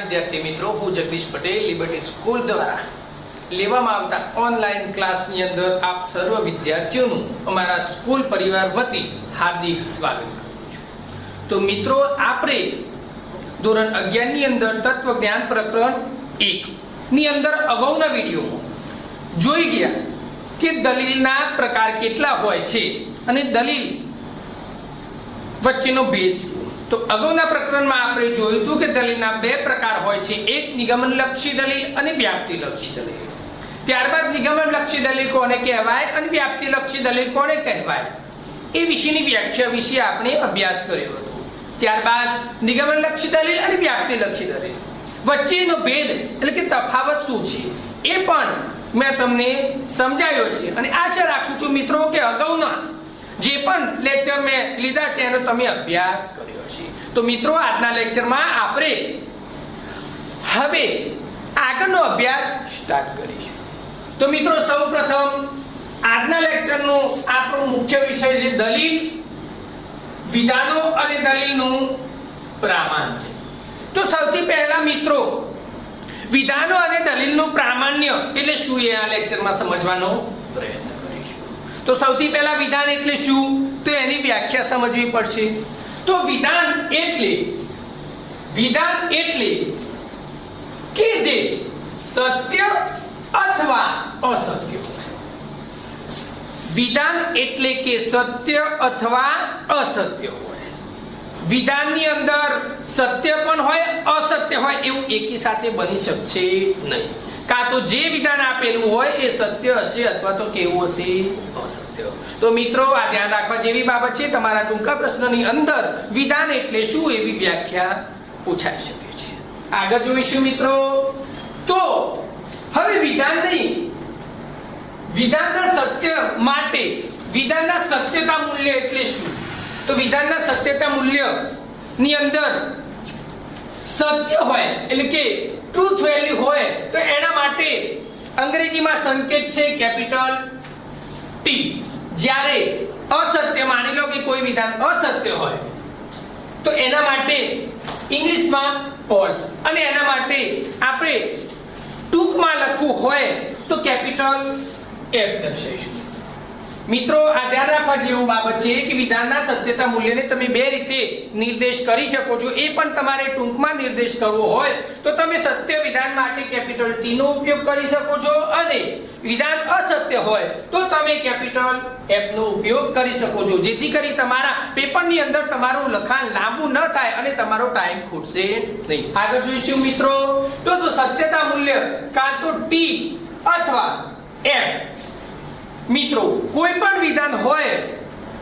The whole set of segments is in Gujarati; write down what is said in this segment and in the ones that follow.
વિદ્યાર્થી મિત્રો, હું જગદીશ પટેલ લિબર્ટી સ્કૂલ દ્વારા લેવામાં આવતા ઓનલાઈન ક્લાસની અંદર આપ સર્વ વિદ્યાર્થીઓનું અમારા સ્કૂલ પરિવાર વતી હાર્દિક સ્વાગત કરું છું. તો મિત્રો, આપણે ધોરણ 11 ની અંદર તત્વજ્ઞાન પ્રકરણ 1 ની અંદર અગાઉના વિડીયોમાં જોઈ ગયા કે દલીલના પ્રકાર કેટલા હોય છે અને દલીલ વચ્ચેનો ભેદ શું. તો અગાઉના પ્રકરણમાં આપણે જોયું હતું કે દલીલના બે પ્રકાર હોય છે, એક નિગમનલક્ષી દલીલ અને વ્યાપ્તિલક્ષી દલીલ. ત્યારબાદ નિગમનલક્ષી દલીલ કોને કહેવાય અને વ્યાપ્તિલક્ષી દલીલ કોને કહેવાય એ વિશેની વ્યાખ્યા વિશે આપણે અભ્યાસ કર્યો હતો. ત્યારબાદ નિગમનલક્ષી દલીલ અને વ્યાપ્તિલક્ષી દલીલ વચ્ચેનો ભેદ એટલે કે તફાવત શું છે એ પણ મેં તમને સમજાવ્યો છે અને આશા રાખું છું મિત્રો કે અગાઉના જે પણ લેક્ચર મેં લીધા છે એનો તમે અભ્યાસ કર્યો છે. તો મિત્રો, આજના લેક્ચરમાં આપણે હવે આગળનો અભ્યાસ સ્ટાર્ટ કરીશું. તો મિત્રો, સૌપ્રથમ આજના લેક્ચરનો આપણો મુખ્ય વિષય છે દલીલ, વિધાનો અને દલીલનું પ્રામાણ્ય. તો સૌથી પહેલા મિત્રો, વિધાનો અને દલીલનું પ્રામાણ્ય એટલે શું એ આ લેક્ચરમાં સમજવાનો પ્રયત્ન કરીશું. તો સૌથી પહેલા વિધાન એટલે શું, તો એની વ્યાખ્યા સમજવી પડશે. તો વિધાન એટલે કે જે સત્ય અથવા અસત્ય હોય. વિધાન એટલે કે સત્ય અથવા અસત્ય હોય. વિધાનની અંદર સત્ય પણ હોય અસત્ય હોય એવું એકી સાથે બની શકશે નહીં. કાં તો જે વિધાન આપેલું હોય એ સત્ય હશે અથવા તો કેવું હશે, અસત્ય. તો મિત્રો, આ ધ્યાન રાખવા જેવી બાબત છે. તમારા ટૂંકા પ્રશ્નની અંદર વિધાન એટલે શું એવી વ્યાખ્યા પૂછાઈ શકે છે. આગળ જોઈશું મિત્રો. તો હવે વિધાન નહીં, વિધાનના સત્ય માટે વિધાનના સત્યતા મૂલ્ય એટલે શું. તો વિધાનના સત્યતા મૂલ્ય ની અંદર સત્ય હોય એટલે કે ટ્રુથ વેલ્યુ હોય તો એના માટે અંગ્રેજીમાં સંકેત છે કેપિટલ ટી. જ્યારે અસત્ય, માની લો કે કોઈ વિધાન અસત્ય હોય તો એના માટે ઇંગ્લિશમાં ફોલ્સ, અને એના માટે આપણે ટૂંકમાં લખવું હોય તો કેપિટલ એફ દર્શાવીશું. મિત્રો, આ ધ્યાન રાખવા જેવું બાબત છે કે વિધાનના સત્યતા મૂલ્યને તમે બે રીતે નિર્દેશ કરી શકો છો. એ પણ તમારે ટૂંકમાં નિર્દેશ કરવો હોય તો તમે સત્ય વિધાન માટે કેપિટલ ટી નો ઉપયોગ કરી શકો છો, અને વિધાન અસત્ય હોય તો તમે કેપિટલ એફ નો ઉપયોગ કરી શકો છો, જેથી કરી તમારા પેપરની અંદર તમારું લખાણ લાંબુ ન થાય અને તમારો ટાઈમ ખૂટશે નહીં. આગળ જોઈશું મિત્રો. તો સત્યતા મૂલ્ય કાં તો ટી અથવા એફ. મિત્રો, કોઈ પણ વિધાન હોય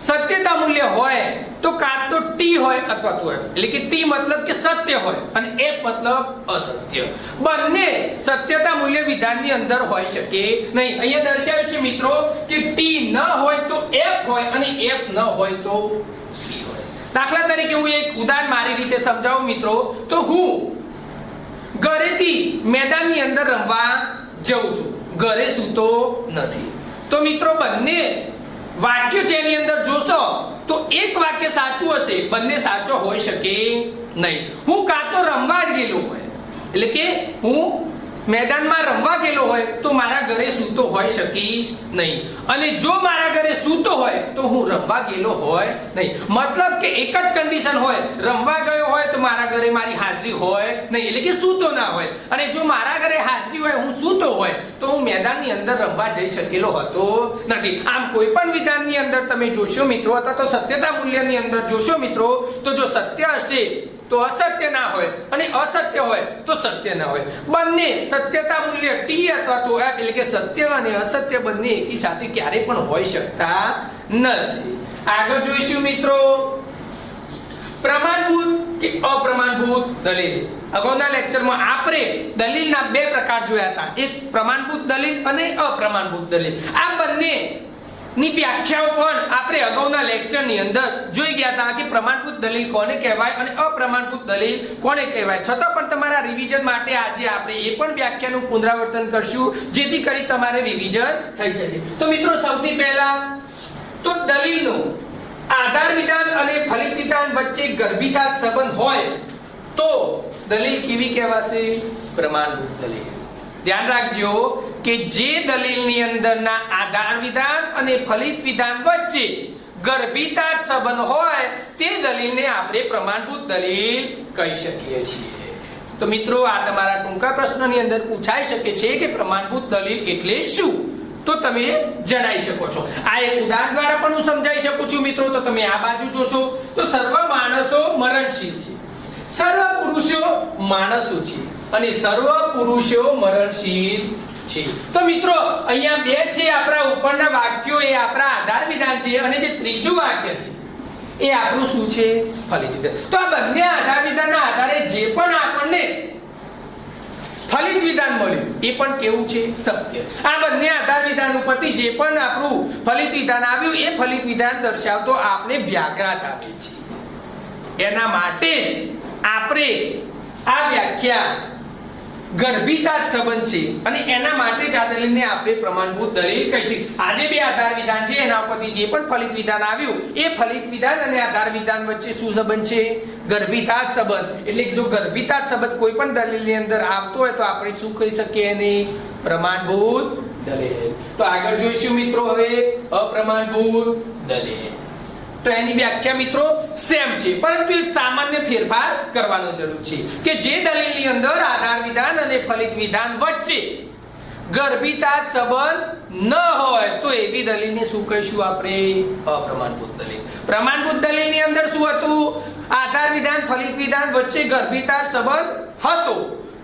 સત્યતા મૂલ્ય હોય તો કાં તો ટી હોય અથવા તો એફ. એટલે કે ટી મતલબ કે સત્ય હોય અને એફ મતલબ અસત્ય. બંને સત્યતા મૂલ્ય વિધાનની અંદર હોઈ શકે નહીં. અહીંયા દર્શાવ્યું છે મિત્રો કે ટી ન હોય તો એફ હોય અને એફ ન હોય તો ટી હોય. દાખલા તરીકે હું એક ઉદાહરણ મારી રીતે સમજાવું મિત્રો. તો હું ઘરેથી મેદાનની અંદર રમવા જઉં છું, ઘરે સૂતો નથી. તો મિત્રો, બંને વાક્યો છે એની અંદર જોશો તો એક વાક્ય સાચું હશે, બંને સાચો હોઈ શકે નહીં. હું કાં તો રમવા જ ગયેલો હોય એટલે કે હું મેદાનમાં રમવા ગયેલો હોય તો મારા ઘરે સૂતો હોઈ શકીશ નહીં, અને જો મારા ઘરે સૂતો હોય તો હું રમવા ગયેલો હોય નહીં. મતલબ કે એક જ કન્ડિશન હોય, રમવા ગયો હોય તો મારા ઘરે મારી હાજરી હોય નહીં, એટલે કે સૂતો ના હોય. અને જો મારા ઘરે હાજરી હોય, હું સૂતો હોય તો હું મેદાનની અંદર રમવા જઈ શકેલો હતો નથી. આમ કોઈ પણ વિધાનની અંદર તમે જોશો મિત્રો, અથવા તો સત્યતા મૂલ્યની અંદર જોશો મિત્રો, તો જો સત્ય હશે તો અસત્ય ના હોય અને અસત્ય હોય તો સત્ય ના હોય. બંને સત્યતા મૂલ્ય ટી અથવા તો એફ એટલે કે સત્ય અને અસત્ય બંને એકી સાથે ક્યારે પણ હોઈ શકતા નથી. આગળ જોઈશું મિત્રો, પ્રમાણભૂત કે અપ્રમાણભૂત દલીલ. અગાઉના લેક્ચરમાં આપણે દલીલના બે પ્રકાર જોયા હતા, એક પ્રમાણભૂત દલીલ અને અપ્રમાણભૂત દલીલ. આ બંને ની વ્યાખ્યાઓ પણ આપણે અગાઉના લેક્ચરની અંદર જોઈ ગયા હતા કે પ્રમાણભૂત દલીલ કોને કહેવાય અને અપ્રમાણભૂત દલીલ કોને કહેવાય. છતાં પણ તમારા રિવિઝન માટે આજે આપણે એ પણ વ્યાખ્યાનું પુનરાવર્તન કરશું, જેથી કરી તમારે રિવિઝન થઈ શકે. તો મિત્રો, સૌથી પહેલા તો દલીલનો આધાર વિધાન અને ફલિત વિધાન વચ્ચે ગર્ભિતાર્થ સંબંધ હોય તો દલીલ કેવી કહેવાશે? પ્રમાણભૂત દલીલ. ધ્યાન રાખજો કે જે દલીલની અંદરના આધાર વિધાન અને ફલિત વિધાન વચ્ચે ગર્ભિતાર્થ સંબંધ હોય તે દલીલને આપણે પ્રમાણભૂત દલીલ કહી શકીએ છીએ. તો મિત્રો આ તમારા ટૂંકા પ્રશ્નની અંદર પૂછાઈ શકે છે કે પ્રમાણભૂત દલીલ એટલે શું? તો તમે જણાવી શકો છો. આ એક ઉદાહરણ દ્વારા પણ હું સમજાવી શકું છું મિત્રો. તો તમે આ બાજુ જોશો તો સર્વ માણસો મરણશીલ છે, સર્વ પુરુષો માણસો છે અને સર્વ પુરુષો મરણશીલ છે. તો મિત્રો અહીંયા બે છે આપણા ઉપરના વાક્યો, એ આપણા આધાર વિધાન છે અને જે ત્રીજું વાક્ય છે એ આપણું શું છે? ફલિત વિધાન. તો આ બંને આધાર વિધાનના આધારે જે પણ આપણને ફલિત વિધાન મળ્યું એ પણ કેવું છે? સત્ય. આ બંને આધાર વિધાન ઉપરથી જે પણ આપણું ફલિત વિધાન આવ્યું એ ફલિત વિધાન દર્શાવતો આપણે વ્યાઘાત આપે છે. એના માટે જ આપણે આ વ્યાખ્યા ગર્ભિતાર્થ સંબંધ છે અને એના માટે જ આ દલીલને આપણે પ્રમાણભૂત દલીલ કહીશું. આજે બે આધાર વિધાન છે, એના ઉપરથી જે પણ ફલિત વિધાન આવ્યું એ ફલિત વિધાન અને આધાર વિધાન વચ્ચે શું સંબંધ છે? ગર્ભિતાર્થ સંબંધ. એટલે જો ગર્ભિતાર્થ સંબંધ કોઈ પણ દલીલની અંદર આવતો હોય તો આપણે શું કહી શકીએ? એને પ્રમાણભૂત દલીલ. તો આગળ જોઈશું મિત્રો હવે અપ્રમાણભૂત દલીલ. તો એની વ્યાખ્યા મિત્રો સેમ છે, પરંતુ એક સામાન્ય ફેરફાર કરવાનો જરૂર છે કે જે દલીલની અંદર આધાર વિધાન અને ફલિત વિધાન વચ્ચે ગર્ભિતાર્થ સંબંધ ન હોય તો એવી દલીલને શું કહીશું આપણે? અપ્રમાણભૂત દલીલ. પ્રમાણભૂત દલીલની અંદર શું હતું? આધાર વિધાન ફલિત વિધાન વચ્ચે ગર્ભિતાર્થ સંબંધ હતો,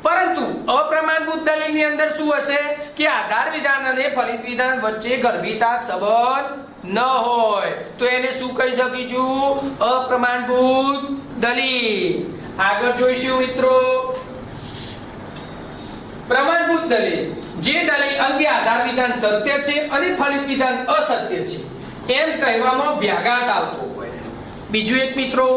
પરંતુ અપ્રમાણભૂત દલીલની અંદર શું હશે કે આધાર વિધાન અને ફલિત વિધાન વચ્ચે ગર્ભિતાર્થ સંબંધ ન હોય તો એને શું કહી શકીશું? અપ્રમાણભૂત દલીલ. આગળ જોઈશું મિત્રો પ્રમાણભૂત દલીલ. જે દલીલ અંગે આધાર વિધાન સત્ય છે અને ફલિત વિધાન અસત્ય છે એમ કહેવામાં વ્યાઘાત આવતો હોય. બીજું એક મિત્રો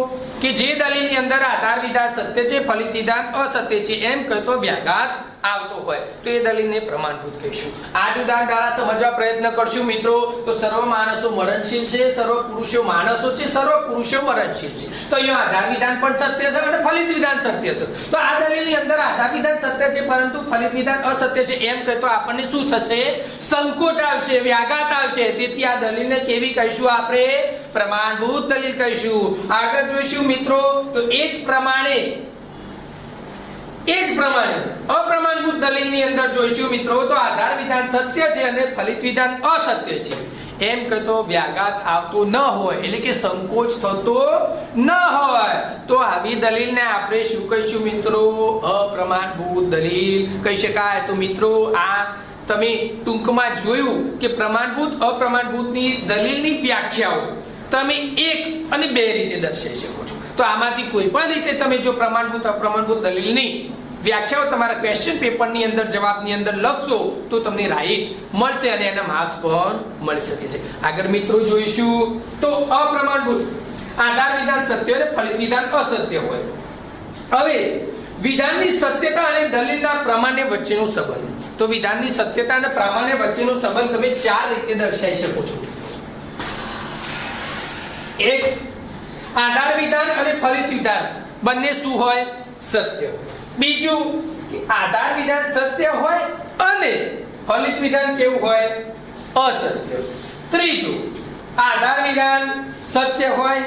કે જે દલીલની અંદર આધાર વિધાન સત્ય છે, ફલિત વિધાન અસત્ય છે એમ કહેતો વ્યાઘાત આવતો હોય તો એ દલીલને પ્રમાણભૂત કહીશું. આ જ ઉદાહરણ દ્વારા સમજવા પ્રયત્ન કરશું મિત્રો. તો સર્વ માણસો મરણશીલ છે, સર્વ પુરુષો માણસો છે, સર્વ પુરુષો મરણશીલ છે. તો અહીંયા આધાર વિધાન પણ સત્ય છે અને ફલિત વિધાન સત્ય છે. તો આ દલીલની અંદર આધાર વિધાન સત્ય છે પરંતુ ફલિત વિધાન અસત્ય છે એમ કહેતો આપણને શું થશે? સંકોચ આવશે, વ્યાઘાત આવશે. તેથી આ દલીલને કેવી કહીશું આપણે? પ્રમાણભૂત દલીલ કહીશું. આગળ જોઈશું મિત્રો તો એ જ પ્રમાણે અપ્રમાણભૂત દલીલની અંદર જોઈશું મિત્રો તો આધાર વિધાન સત્ય છે અને ફલિત વિધાન અસત્ય છે એમ કહેતો વ્યાઘાત આવતો ન હોય, એટલે કે સંકોચ થતો ન હોય તો આવી દલીલને આપણે શું કહીશું મિત્રો? અપ્રમાણભૂત દલીલ કહી શકાય. તો મિત્રો આ તમે ટૂંકમાં જોયું કે પ્રમાણભૂત અપ્રમાણભૂતની દલીલની વ્યાખ્યાઓ તમે એક અને બે રીતે દર્શાવી શકો છો. તો આમાંથી કોઈ પણ રીતે તમે જો પ્રમાણભૂત અપ્રમાણભૂત દલીલની વ્યાખ્યાઓ તમારા ક્વેશ્ચન પેપરની અંદર જવાબની અંદર લખશો તો તમને રાઈટ મળશે અને એના માર્ક્સ પણ મળી શકે છે. આગળ મિત્રો જોઈશું તો અપ્રમાણભૂત આધાર વિધાન સત્ય અને ફલિત વિધાન અસત્ય હોય. હવે વિધાનની સત્યતા અને દલીલના પ્રામાણ્ય વચ્ચેનો સંબંધ. તો વિધાનની સત્યતા અને પ્રામાણ્ય વચ્ચેનો સંબંધ તમે ચાર રીતે દર્શાવી શકો છો. એક, આધાર વિધાન અને ફલિત વિધાન બંને શું હોય? સત્ય. બીજું કે આધાર વિધાન સત્ય હોય અને ફલિત વિધાન કેવું હોય? અસત્ય. ત્રીજું, આધાર વિધાન સત્ય હોય,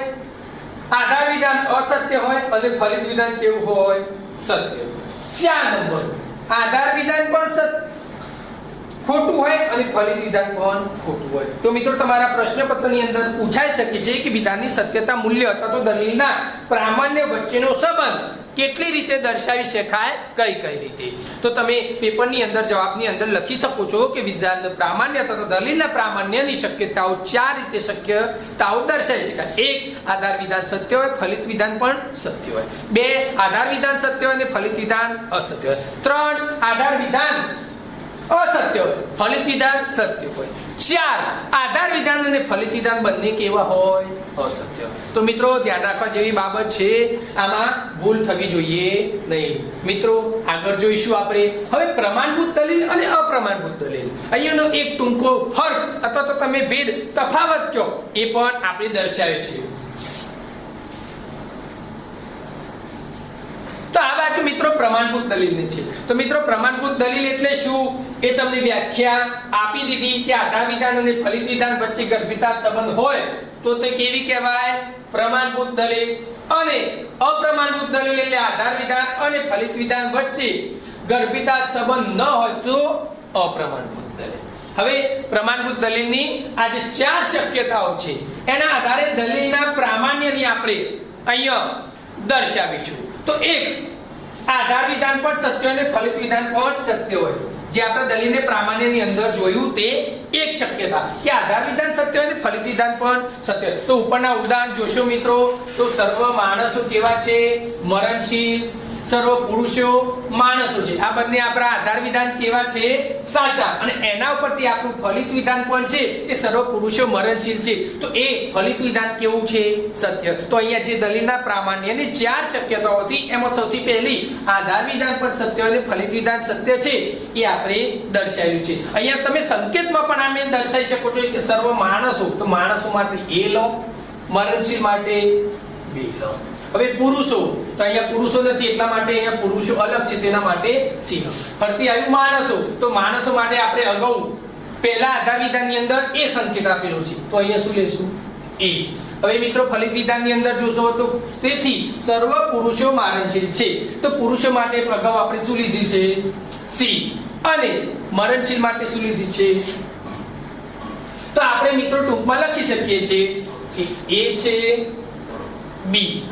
આધાર વિધાન અસત્ય હોય અને ફલિત વિધાન કેવું હોય? સત્ય. 4 નંબર, આધાર વિધાન પણ ખોટું હોય અને ફલિત વિધાન પણ ખોટું હોય. તો મિત્રો તમારા પ્રશ્નપત્રની અંદર પૂછાઈ શકે છે કે વિધાનની સત્યતા મૂલ્ય અથવા તો દલીલના પ્રામાણ્ય વચ્ચેનો સંબંધ કેટલી રીતે દર્શાવી શકાય, કઈ રીતે. તો તમે પેપરની અંદર જવાબની અંદર લખી શકો છો કે વિધાનના પ્રામાણ્ય અથવા દલીલના પ્રામાણ્યની શક્યતાઓ 4 રીતે શક્યતાઓ દર્શાવી શકાય. 1, આધાર વિધાન સત્ય હોય, ફલિત વિધાન પણ સત્ય હોય. 2, આધાર વિધાન સત્ય હોય અને ફલિત વિધાન અસત્ય હોય. 3, આધાર વિધાન અસત્ય હોય, ફલિત વિધાન સત્ય હોય. 4, આધાર વિધાન અને ફલિત વિધાન બંને કેવા હોય? અસત્ય. તો મિત્રો ધ્યાન રાખવા જેવી બાબત છે, આમાં ભૂલ થવી જોઈએ નહીં. મિત્રો આગળ જોઈશું આપણે હવે પ્રમાણભૂત દલીલ અને અપ્રમાણભૂત દલીલ. અહીંયાનો એક ટૂંકો ફરક અથવા તો તમે ભેદ તફાવત કહો એ પણ આપણે દર્શાવે છે. તો આ બાજુ મિત્રો પ્રમાણભૂત દલીલની છે. તો મિત્રો પ્રમાણભૂત દલીલ એટલે શું એ તમને વ્યાખ્યા આપી દીધી કે આધાર વિધાન અને ફલિત વિધાન વચ્ચે ગર્ભિતાર્થ સંબંધ હોય તો તે કેવી કહેવાય? પ્રમાણભૂત દલીલ. અને અપ્રમાણભૂત દલીલ એટલે આધાર વિધાન અને ફલિત વિધાન વચ્ચે ગર્ભિતાર્થ સંબંધ ન હોય તો અપ્રમાણભૂત દલીલ. હવે પ્રમાણભૂત દલીલની આ જે 4 શક્યતાઓ છે એના આધારે દલીલના પ્રામાણ્યની આપણે અહીંયા દર્શાવીશું. તો એક, આધાર વિધાન પણ સત્ય અને ફલિત વિધાન પણ સત્ય હોય. જે આપણે દલીલને પ્રામાણ્યની અંદર જોયું તે એક શક્યતા કે આધાર વિધાન સત્ય અને ફલિત વિધાન પણ સત્ય. તો ઉપરના ઉદાહરણ જોશો મિત્રો તો સર્વ માણસો કેવા છે? મરણશીલ. સર્વ પુરુષો માણસો છે. આ બંને આપણા આધાર વિધાન કેવા છે? સાચા. અને એના ઉપરથી આપણું ફલિત વિધાન પણ છે એ સર્વ પુરુષો મરણશીલ છે. તો એ ફલિત વિધાન કેવું છે? સત્ય. તો અહીંયા જે દલીલના પ્રામાણ્યની 4 શક્યતાઓ હતી એમાં સૌથી પહેલી આધાર વિધાન પણ સત્ય અને ફલિત વિધાન સત્ય છે એ આપણે દર્શાવ્યું છે. અહીંયા તમે સંકેતમાં પણ આમે દર્શાવી શકો છો કે સર્વ માણસો, તો માણસો માટે એ લો, મરણશીલ માટે બી લો. હવે પુરુષો, તો અહીંયા પુરુષો નથી એટલા માટે અહીંયા પુરુષો અલગ છે તેના માટે સી લો. ફરતી આવ્યું માણસો, તો માણસો માટે આપણે અગાઉ પહેલા આધાર વિધાનની અંદર એ સંકેત આપેલો છે તો અહીંયા શું લેશું? એ. હવે મિત્રો ફલિત વિધાનની અંદર જોશો તો તેથી સર્વ પુરુષો મરણશીલ છે. તો પુરુષો માટે અગાઉ આપણે શું લીધી છે? સી. અને મરણશીલ માટે શું લીધી છે? તો આપણે મિત્રો ટૂંકમાં લખી શકીએ છીએ કે એ છે, બી,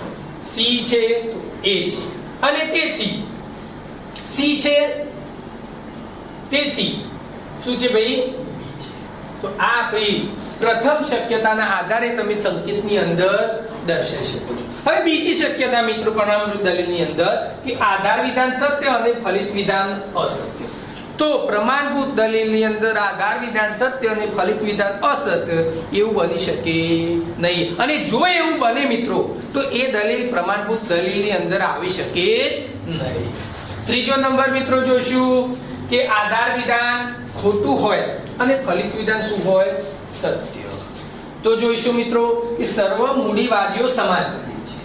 સી છે તો એ છે. અને તેથી સી છે, તેથી શું છે ભાઈ? બી છે. તો આ ભાઈ પ્રથમ શક્યતાના આધારે તમે સંકેતની અંદર દર્શાવી શકો છો. હવે બીજી શક્યતા મિત્રો પ્રમાણભૂત દલીલની અંદર કે આધાર વિધાન સત્ય અને ફલિત વિધાન અસત્ય. તો પ્રમાણભૂત દલીલની અંદર આધાર વિધાન સત્ય અને ફલિત વિધાન અસત્ય એવું બની શકે નહીં. અને જો એવું બને મિત્રો તો એ દલીલ પ્રમાણભૂત દલીલની અંદર આવી શકે જ નહીં. ત્રીજો નંબર મિત્રો જોશું કે આધાર વિધાન ખોટું હોય અને ફલિત વિધાન શું હોય? સત્ય. તો જોઈશું મિત્રો કે સર્વ મૂડીવાદીઓ સમાજવાદી છે,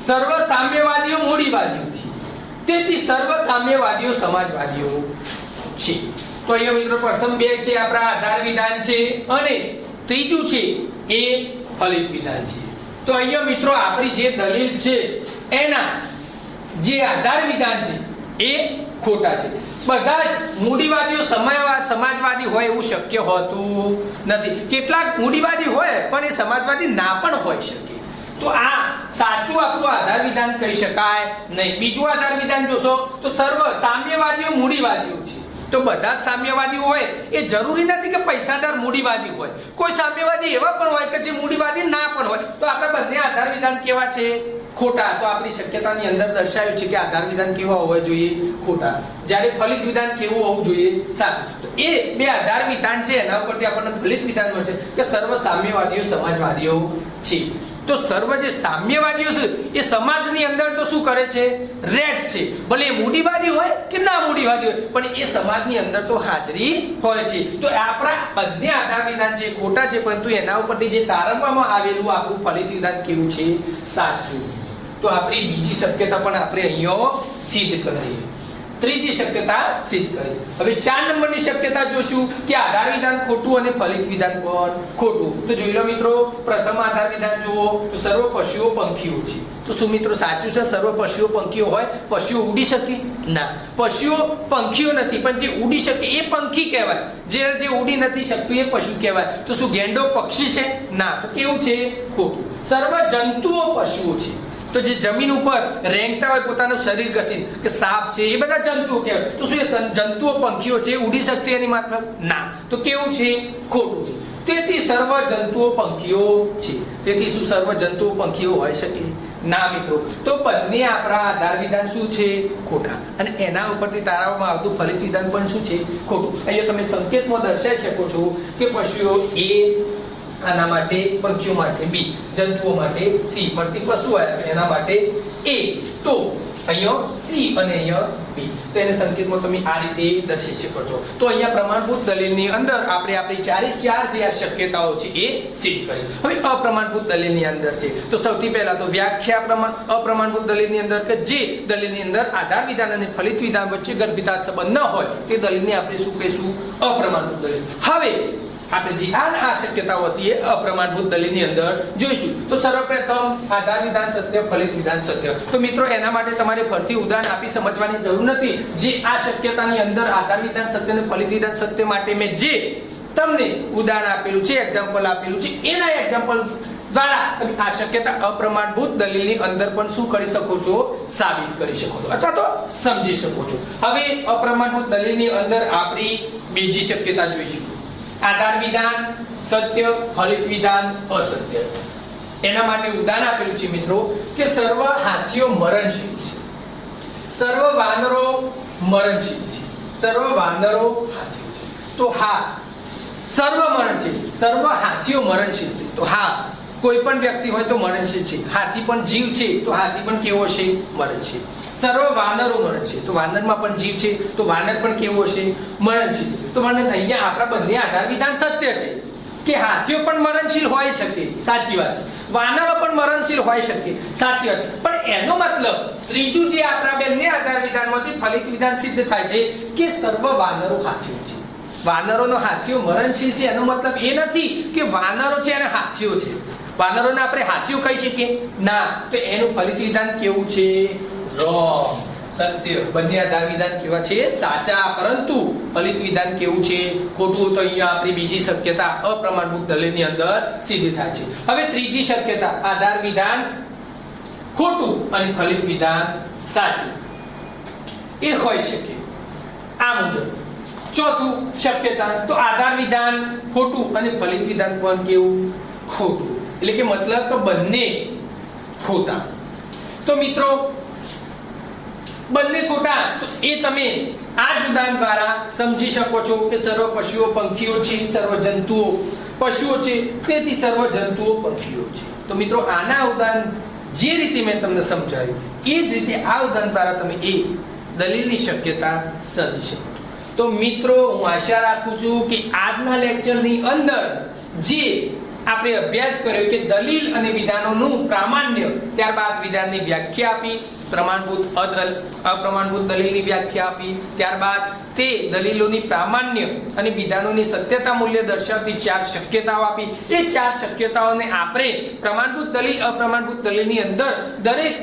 સર્વ સામ્યવાદીઓ મૂડીવાદીઓ છે, તેથી સર્વ સામ્યવાદીઓ સમાજવાદીઓ છે. તો અહીંયા મિત્રો પ્રથમ બે છે આપણા આધાર વિધાન છે અને ત્રીજું છે એ ફલિત વિધાન છે. તો અહીંયા મિત્રો આપણી જે દલીલ છે એના જે આધાર વિધાન છે એ ખોટા છે. બધા જ મૂડીવાદીઓ સમાજવાદી હોય એવું શક્ય હોતું નથી. કેટલાક મૂડીવાદી હોય પણ એ સમાજવાદી ના પણ હોઈ શકે. તો આ સાચું આપણું આધાર વિધાન કહી શકાય નહીં. બીજું આધાર વિધાન જોશો તો સર્વ સામ્યવાદીઓ મૂડીવાદીઓ છે. તો બધા જ સામ્યવાદી હોય એ જરૂરી નથી કે પૈસાદાર મૂડીવાદી હોય. કોઈ સામ્યવાદી એવા પણ હોય કે જે મૂડીવાદી ના પણ હોય. તો આપણા બંને આધાર વિધાન કેવા છે? ખોટા. તો આપણી શક્યતાની અંદર દર્શાવ્યું છે કે આધાર વિધાન કેવા હોવા જોઈએ? ખોટા. જ્યારે ફલિત વિધાન કેવું હોવું જોઈએ? સાચું. તો એ બે આધાર વિધાન છે એના ઉપરથી આપણને ફલિત વિધાન મળશે કે સર્વ સામ્યવાદીઓ સમાજવાદીઓ છે. તો સર્વ જે સામ્યવાદીઓ છે એ સમાજની અંદર તો શું કરે છે? રેડ છે. ભલે એ મૂડીવાદી હોય કે ના મૂડીવાદી હોય પણ એ સમાજની અંદર તો હાજરી હોય છે. તો આપણા બંને આધાર વિધાન છે ખોટા છે, પરંતુ એના ઉપરથી જે તારવવામાં આવેલું આપણું ફલિત વિધાન કેવું છે? સાચું. તો આપણી બીજી શક્યતા પણ આપણે અહીંયા સિદ્ધ કરી. ત્રીજી શક્યતા સિદ્ધ કરી. હવે 4 નંબરની શક્યતા જોશું કે આધાર વિધાન ખોટું અને ફલિત વિધાન પણ ખોટું. તો જોઈ લો મિત્રો, પ્રથમ આધાર વિધાન જુઓ તો સર્વ પશુઓ પંખીઓ છે. તો શું મિત્રો સાચું છે? સર્વ પશુઓ પંખીઓ હોય? પશુઓ ઉડી શકે? ના, પશુઓ પંખીઓ નથી પણ જે ઉડી શકે એ પંખી કહેવાય. જે ઉડી નથી શકતું એ પશુ કહેવાય. તો શું ગેંડો પક્ષી છે? ના. તો કેવું છે? ખોટું. સર્વ જંતુઓ પશુઓ છે. તો જે જમીન ઉપર રેંગતા હોય પોતાનું શરીર ઘસી કે સાપ છે એ બધા જંતુઓ કહેવાય. તો શું એ જંતુઓ પંખીઓ છે? ઉડી શકશે એની માત્ર? ના. તો કેવું છે? ખોટું છે. તેથી સર્વ જંતુઓ પંખીઓ છે. તેથી શું સર્વ જંતુઓ પંખીઓ હોઈ શકે? ના મિત્રો. તો બંને આપણા આધાર વિધાન શું છે? ખોટા. અને એના ઉપરથી તારવવામાં આવતું ફલિત વિધાન પણ શું છે? ખોટું. અહીંયા તમે સંકેતમાં દર્શાવી શકો છો કે પશુઓ એ, આના માટે પંખીઓ માટે બી, જંતુઓ માટે સી, પરથી પશુ આવ્યા છે એના માટે એ. તો અહીંયા સી અને અહીંયા બી. તો એને સંકેતમાં તમે આ રીતે દર્શાવી શકો છો. તો અહીંયા પ્રમાણભૂત દલીલની અંદર આપણે આપણી ચારે ચાર જે આ શક્યતાઓ છે એ સિદ્ધ કરી. હવે અપ્રમાણભૂત દલીલની અંદર છે તો સૌથી પહેલા તો વ્યાખ્યા અપ્રમાણભૂત દલીલની અંદર કે જે દલીલની અંદર આધાર વિધાન અને ફલિત વિધાન વચ્ચે ગર્ભિતાર્થ સંબંધ ન હોય તે દલીલને આપણે શું કહીશું? અપ્રમાણભૂત દલીલ. હવે આપણે જે આ શક્યતાઓ હતી એ અપ્રમાણભૂત દલીલની અંદર જોઈશું. તો સર્વપ્રથમ આધાર વિધાન સત્ય, ફલિત વિધાન સત્ય. તો મિત્રો એના માટે તમારે ફરતી ઉદાહરણ આપી સમજવાની જરૂર નથી. જે આ શક્યતાની અંદર આધાર વિધાન સત્ય અને ફલિત વિધાન સત્ય માટે મેં જે તમને ઉદાહરણ આપેલું છે, એક્ઝામ્પલ આપેલું છે, એના એક્ઝામ્પલ દ્વારા તમે આ શક્યતા અપ્રમાણભૂત દલીલની અંદર પણ શું કરી શકો છો? સાબિત કરી શકો છો અથવા તો સમજી શકો છો. હવે અપ્રમાણભૂત દલીલની અંદર આપણી બીજી શક્યતા જોઈશું. આધાર વિધાન સત્ય, ફલિત વિધાન અસત્ય. એના માટે ઉદાહરણ આપેલું છે મિત્રો કે સર્વ હાથીઓ મરણશીલ છે, સર્વ વાનરો મરણશીલ છે, સર્વ વાનરો હાથીઓ છે. તો હા, સર્વ મરણશીલ, સર્વ હાથીઓ મરણશીલ છે. તો હા, કોઈ પણ વ્યક્તિ હોય તો મરણશીલ છે. હાથી પણ જીવ છે તો હાથી પણ કેવો છે? મરણશીલ. સર્વ વાનરો મરણશીલ, તો વાનરમાં પણ જીવ છે તો વાનર પણ કેવો છે? મરણશીલ. તો મને અહીંયા આપણા બંને આધાર વિધાન સત્ય છે કે હાથીઓ પણ મરણશીલ હોઈ શકે, સાચી વાત છે. વાનરો પણ મરણશીલ હોઈ શકે, સાચી વાત છે. પણ એનો મતલબ ત્રીજું જે આપણા બંને આધાર વિધાનમાંથી ફલિત વિધાન સિદ્ધ થાય છે કે સર્વ વાનરો હાથીઓ છે. વાનરોનો હાથીઓ મરણશીલ છે એનો મતલબ એ નથી કે વાનરો છે અને હાથીઓ છે. વાનરોને આપણે હાથીઓ કહી શકીએ? ના. તો એનું ફલિત વિધાન કેવું છે? રોંગ, સત્ય. બંને આધાર વિધાન કેવા છે? સાચા. પરંતુ ફલિત વિધાન કેવું છે? ખોટું. તો અહીંયા આપણી બીજી શક્યતા અપ્રમાણભૂત દલીલની અંદર સિદ્ધ થાય છે. હવે ત્રીજી શક્યતા આધાર વિધાન ખોટું અને ફલિત વિધાન સાચું એ હોઈ શકે આ મુજબ. ચોથું શક્યતા તો આધાર વિધાન ખોટું અને ફલિત વિધાન પણ કેવું? ખોટું. એટલે કે મતલબ કે બંને ખોટા. તો મિત્રો બંને ખોટા તો એ તમે આ જ ઉદાહરણ દ્વારા સમજી શકો છો કે સર્વ પશુઓ પંખીઓ છે, સર્વ જંતુઓ પશુઓ છે, તેથી સર્વ જંતુઓ પંખીઓ છે. તો મિત્રો આના ઉદાહરણ જે રીતે મેં તમને સમજાવ્યું એ જ રીતે આ ઉદાહરણ દ્વારા તમે એ દલીલની શક્યતા સમજી શકો. તો મિત્રો હું આશા રાખું છું કે આજના લેક્ચરની અંદર જે આપણે અભ્યાસ કર્યો કે દલીલ અને વિધાનોનું પ્રામાણ્ય, ત્યારબાદ વિધાનની વ્યાખ્યા આપી, પ્રમાણભૂત અપ્રમાણભૂત દલીલની વ્યાખ્યા આપી, ત્યારબાદ તે દલીલોની પ્રામાણ્ય અને વિધાનોની સત્યતા મૂલ્ય દર્શાવતી ચાર શક્યતાઓ આપી. એ ચાર શક્યતાઓને આપણે પ્રમાણભૂત દલીલ અપ્રમાણભૂત દલીલની અંદર દરેક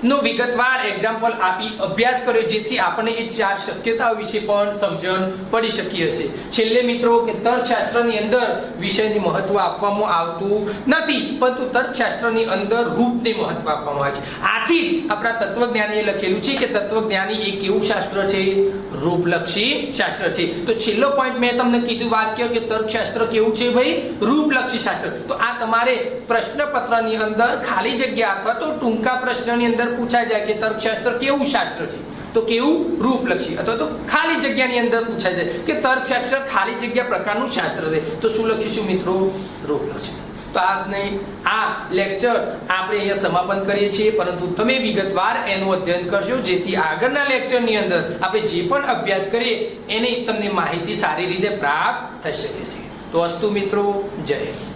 નો વિગતવાર એક્ઝામ્પલ આપી અભ્યાસ કર્યો, જેથી આપણને એ ચાર શક્યતાઓ વિશે પણ સમજણ પડી શકી હશે. છેલ્લે મિત્રો કે તર્કશાસ્ત્રની અંદર વિષયની મહત્વ આપવામાં આવતું નથી, પરંતુ તર્કશાસ્ત્રની અંદર રૂપને મહત્વ આપવામાં આવે છે. આથી જ આપણા તત્વજ્ઞાનીએ લખેલું છે કે તત્વજ્ઞાની એ કેવું શાસ્ત્ર છે? રૂપલક્ષી શાસ્ત્ર છે. તો છેલ્લો પોઈન્ટ મેં તમને કીધું વાક્ય કે તર્કશાસ્ત્ર કેવું છે ભાઈ? રૂપલક્ષી શાસ્ત્ર. તો આ તમારે પ્રશ્નપત્રની અંદર ખાલી જગ્યા અથવા તો ટૂંકા પ્રશ્નની અંદર પૂછાય જાય કે તર્કશાસ્ત્ર કેવું શાસ્ત્ર છે? તો કેવું? રૂપલક્ષી. અથવા તો ખાલી જગ્યાની અંદર પૂછાય છે કે તર્કશાસ્ત્ર ખાલી જગ્યા પ્રકારનું શાસ્ત્ર છે. તો શું લખીશું મિત્રો? રૂપલક્ષી. તો આ લેક્ચર આપણે અહીંયા સમાપન કરીએ છીએ, પરંતુ તમે વિગતવાર એનું અધ્યયન કરશો, જેથી આગળના લેક્ચરની અંદર આપણે જે પણ અભ્યાસ કરીએ એની તમને માહિતી સારી રીતે પ્રાપ્ત થઈ શકે છે. તો અસ્તુ મિત્રો, જય હિન્દ.